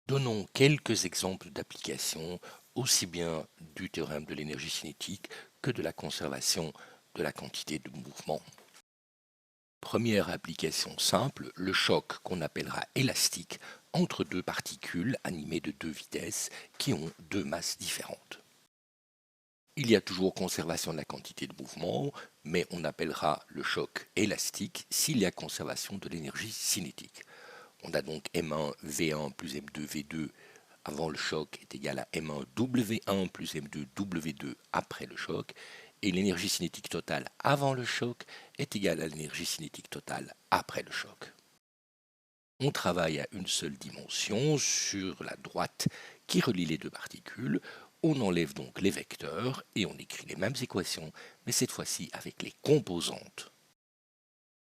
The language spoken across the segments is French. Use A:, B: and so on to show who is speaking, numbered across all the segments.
A: Donnons quelques exemples d'applications aussi bien du théorème de l'énergie cinétique que de la conservation de la quantité de mouvement. Première application simple, le choc qu'on appellera élastique entre deux particules animées de deux vitesses qui ont deux masses différentes. Il y a toujours conservation de la quantité de mouvement, mais on appellera le choc élastique s'il y a conservation de l'énergie cinétique. On a donc M1 V1 plus M2 V2 avant le choc est égal à M1 W1 plus M2 W2 après le choc, et l'énergie cinétique totale avant le choc est égale à l'énergie cinétique totale après le choc. On travaille à une seule dimension sur la droite qui relie les deux particules. On enlève donc les vecteurs et on écrit les mêmes équations, mais cette fois-ci avec les composantes.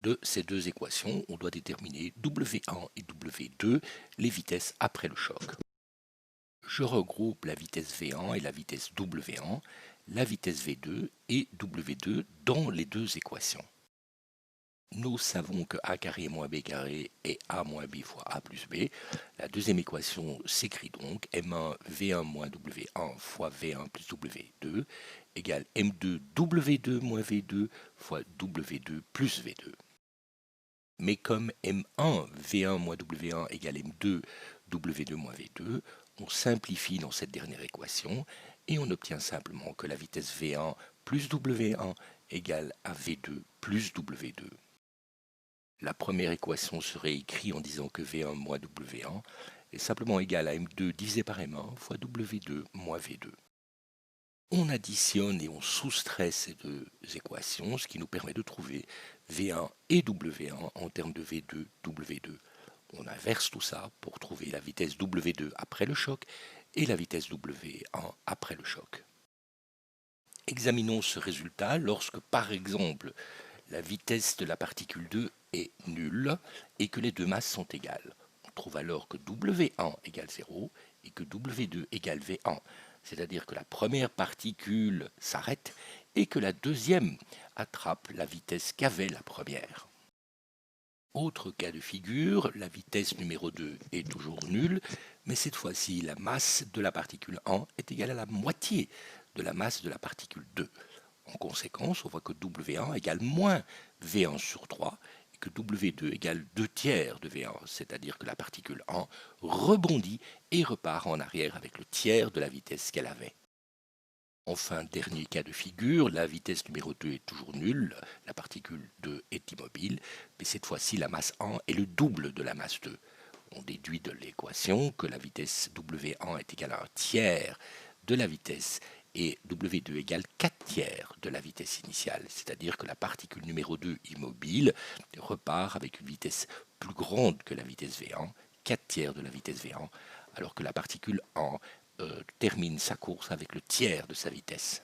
A: De ces deux équations, on doit déterminer W1 et W2, les vitesses après le choc. Je regroupe la vitesse V1 et la vitesse W1, la vitesse V2 et W2 dans les deux équations. Nous savons que A carré moins B carré est A moins B fois A plus B. La deuxième équation s'écrit donc M1 V1 moins W1 fois V1 plus W2 égale M2 W2 moins V2 fois W2 plus V2. Mais comme M1 V1 moins W1 égale M2 W2 moins V2, on simplifie dans cette dernière équation et on obtient simplement que la vitesse V1 plus W1 égale à V2 plus W2. La première équation serait écrite en disant que V1 moins W1 est simplement égal à M2 divisé par M1 fois W2 moins V2. On additionne et on soustrait ces deux équations, ce qui nous permet de trouver V1 et W1 en termes de V2, W2. On inverse tout ça pour trouver la vitesse W2 après le choc et la vitesse W1 après le choc. Examinons ce résultat lorsque, par exemple, la vitesse de la particule 2 est nulle et que les deux masses sont égales. On trouve alors que W1 égale 0 et que W2 égale V1, c'est-à-dire que la première particule s'arrête et que la deuxième attrape la vitesse qu'avait la première. Autre cas de figure, la vitesse numéro 2 est toujours nulle, mais cette fois-ci la masse de la particule 1 est égale à la moitié de la masse de la particule 2. En conséquence, on voit que W1 égale moins V1 sur 3 et que W2 égale 2 tiers de V1, c'est-à-dire que la particule 1 rebondit et repart en arrière avec le tiers de la vitesse qu'elle avait. Enfin, dernier cas de figure, la vitesse numéro 2 est toujours nulle, la particule 2 est immobile, mais cette fois-ci la masse 1 est le double de la masse 2. On déduit de l'équation que la vitesse W1 est égale à un tiers de la vitesse et W2 égale 4 tiers de la vitesse initiale, c'est-à-dire que la particule numéro 2 immobile repart avec une vitesse plus grande que la vitesse V1, 4 tiers de la vitesse V1, alors que la particule 1 termine sa course avec le tiers de sa vitesse.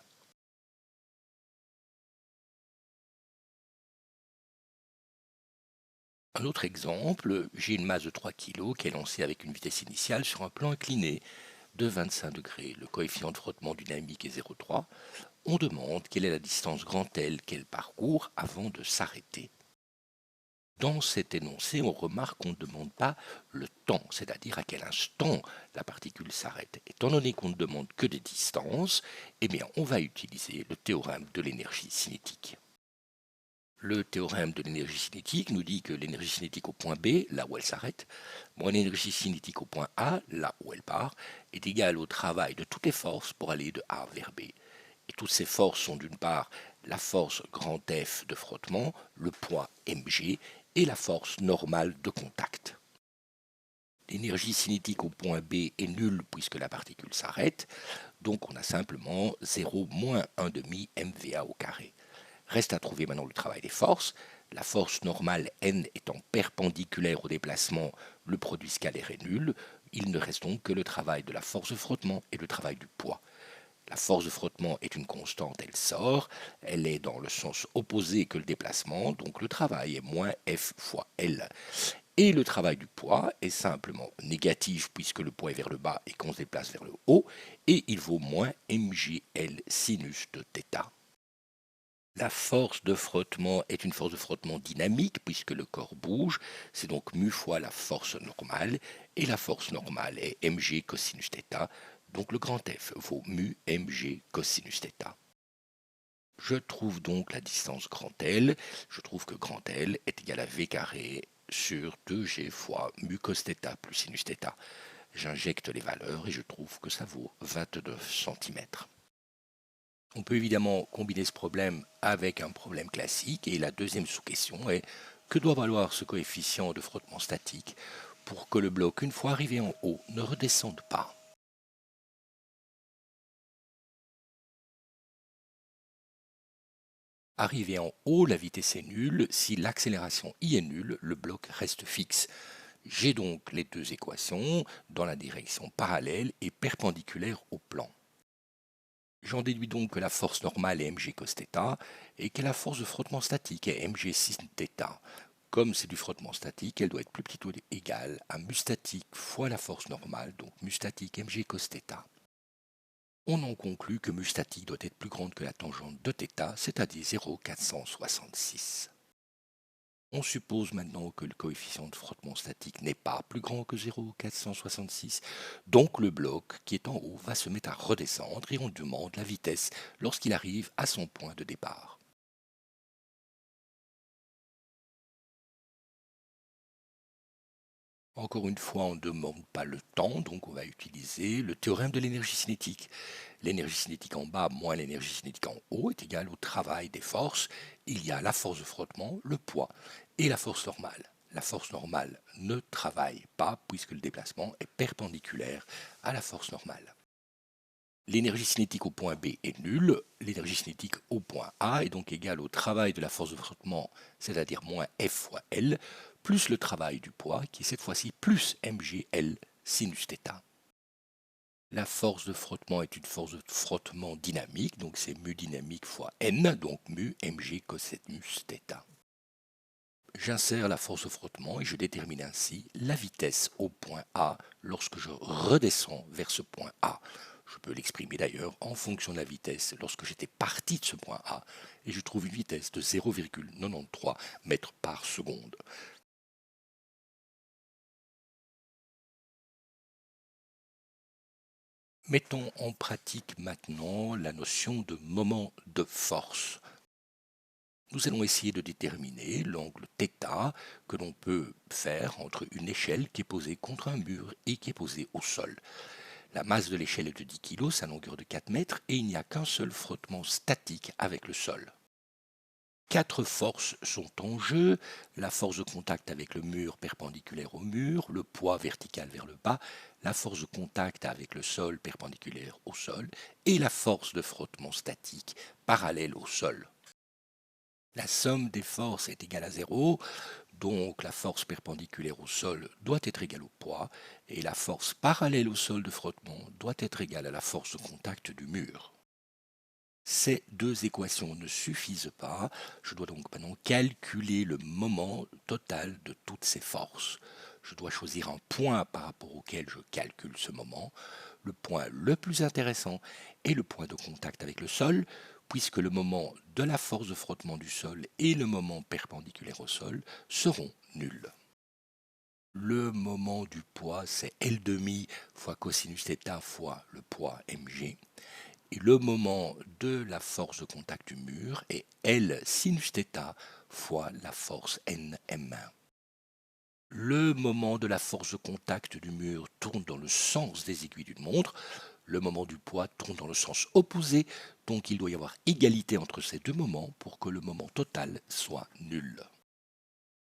A: Un autre exemple, j'ai une masse de 3 kg qui est lancée avec une vitesse initiale sur un plan incliné de 25 degrés. Le coefficient de frottement dynamique est 0,3. On demande quelle est la distance grand L qu'elle parcourt avant de s'arrêter. Dans cet énoncé, on remarque qu'on ne demande pas le temps, c'est-à-dire à quel instant la particule s'arrête. Étant donné qu'on ne demande que des distances, eh bien, on va utiliser le théorème de l'énergie cinétique. Le théorème de l'énergie cinétique nous dit que l'énergie cinétique au point B, là où elle s'arrête, moins l'énergie cinétique au point A, là où elle part, est égale au travail de toutes les forces pour aller de A vers B. Et toutes ces forces sont d'une part la force grand F de frottement, le poids mg, et la force normale de contact. L'énergie cinétique au point B est nulle puisque la particule s'arrête, donc on a simplement 0 moins 1 demi mva au carré. Reste à trouver maintenant le travail des forces. La force normale n étant perpendiculaire au déplacement, le produit scalaire est nul. Il ne reste donc que le travail de la force de frottement et le travail du poids. La force de frottement est une constante, elle sort, elle est dans le sens opposé que le déplacement, donc le travail est moins F fois L. Et le travail du poids est simplement négatif puisque le poids est vers le bas et qu'on se déplace vers le haut, et il vaut moins mgl sinus de θ. La force de frottement est une force de frottement dynamique puisque le corps bouge, c'est donc mu fois la force normale, et la force normale est mg cosinus θ, donc le grand F vaut mu mg cosinus θ. Je trouve donc la distance grand L, je trouve que grand L est égal à V carré sur 2G fois mu cos θ plus sinus θ. J'injecte les valeurs et je trouve que ça vaut 29 cm. On peut évidemment combiner ce problème avec un problème classique et la deuxième sous-question est que doit valoir ce coefficient de frottement statique pour que le bloc, une fois arrivé en haut, ne redescende pas. Arrivé en haut, la vitesse est nulle. Si l'accélération y est nulle, le bloc reste fixe. J'ai donc les deux équations dans la direction parallèle et perpendiculaire au plan. J'en déduis donc que la force normale est mg cos θ et que la force de frottement statique est mg sin θ. Comme c'est du frottement statique, elle doit être plus petite ou égale à mu statique fois la force normale, donc mu statique mg cos θ. On en conclut que mu statique doit être plus grande que la tangente de θ, c'est-à-dire 0,466. On suppose maintenant que le coefficient de frottement statique n'est pas plus grand que 0,466, donc le bloc qui est en haut va se mettre à redescendre et on demande la vitesse lorsqu'il arrive à son point de départ. Encore une fois, on ne demande pas le temps, donc on va utiliser le théorème de l'énergie cinétique. L'énergie cinétique en bas moins l'énergie cinétique en haut est égale au travail des forces. Il y a la force de frottement, le poids et la force normale. La force normale ne travaille pas puisque le déplacement est perpendiculaire à la force normale. L'énergie cinétique au point B est nulle, l'énergie cinétique au point A est donc égale au travail de la force de frottement, c'est-à-dire moins F fois L, plus le travail du poids qui est cette fois-ci plus mgl sinus θ. La force de frottement est une force de frottement dynamique, donc c'est mu dynamique fois n, donc mu mg cosinus θ. J'insère la force de frottement et je détermine ainsi la vitesse au point A lorsque je redescends vers ce point A. Je peux l'exprimer d'ailleurs en fonction de la vitesse lorsque j'étais parti de ce point A et je trouve une vitesse de 0,93 mètres par seconde. Mettons en pratique maintenant la notion de moment de force. Nous allons essayer de déterminer l'angle θ que l'on peut faire entre une échelle qui est posée contre un mur et qui est posée au sol. La masse de l'échelle est de 10 kg, sa longueur de 4 mètres et il n'y a qu'un seul frottement statique avec le sol. 4 forces sont en jeu, la force de contact avec le mur perpendiculaire au mur, le poids vertical vers le bas, la force de contact avec le sol perpendiculaire au sol et la force de frottement statique parallèle au sol. La somme des forces est égale à 0, donc la force perpendiculaire au sol doit être égale au poids, et la force parallèle au sol de frottement doit être égale à la force de contact du mur. Ces deux équations ne suffisent pas, je dois donc maintenant calculer le moment total de toutes ces forces. Je dois choisir un point par rapport auquel je calcule ce moment. Le point le plus intéressant est le point de contact avec le sol, puisque le moment de la force de frottement du sol et le moment perpendiculaire au sol seront nuls. Le moment du poids, c'est L demi fois cosinus θ fois le poids mg. Et le moment de la force de contact du mur est L sinus θ fois la force Nm1. Le moment de la force de contact du mur tourne dans le sens des aiguilles d'une montre. Le moment du poids tourne dans le sens opposé, donc il doit y avoir égalité entre ces deux moments pour que le moment total soit nul.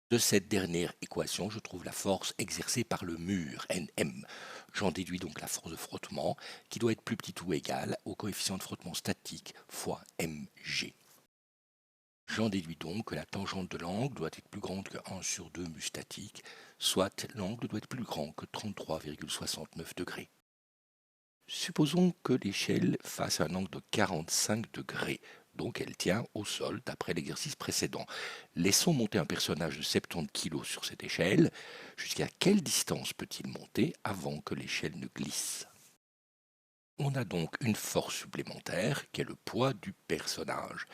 A: De cette dernière équation, je trouve la force exercée par le mur, Nm. J'en déduis donc la force de frottement, qui doit être plus petite ou égale au coefficient de frottement statique fois mg. J'en déduis donc que la tangente de l'angle doit être plus grande que 1 sur 2 mu statique, soit l'angle doit être plus grand que 33,69 degrés. Supposons que l'échelle fasse un angle de 45 degrés, donc elle tient au sol d'après l'exercice précédent. Laissons monter un personnage de 70 kg sur cette échelle. Jusqu'à quelle distance peut-il monter avant que l'échelle ne glisse? On a donc une force supplémentaire qui est le poids du personnage.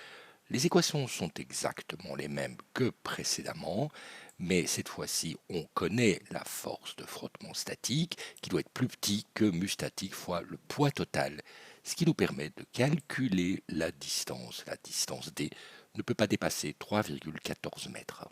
A: Les équations sont exactement les mêmes que précédemment, mais cette fois-ci, on connaît la force de frottement statique qui doit être plus petit que mu statique fois le poids total, ce qui nous permet de calculer la distance. La distance d ne peut pas dépasser 3,14 mètres.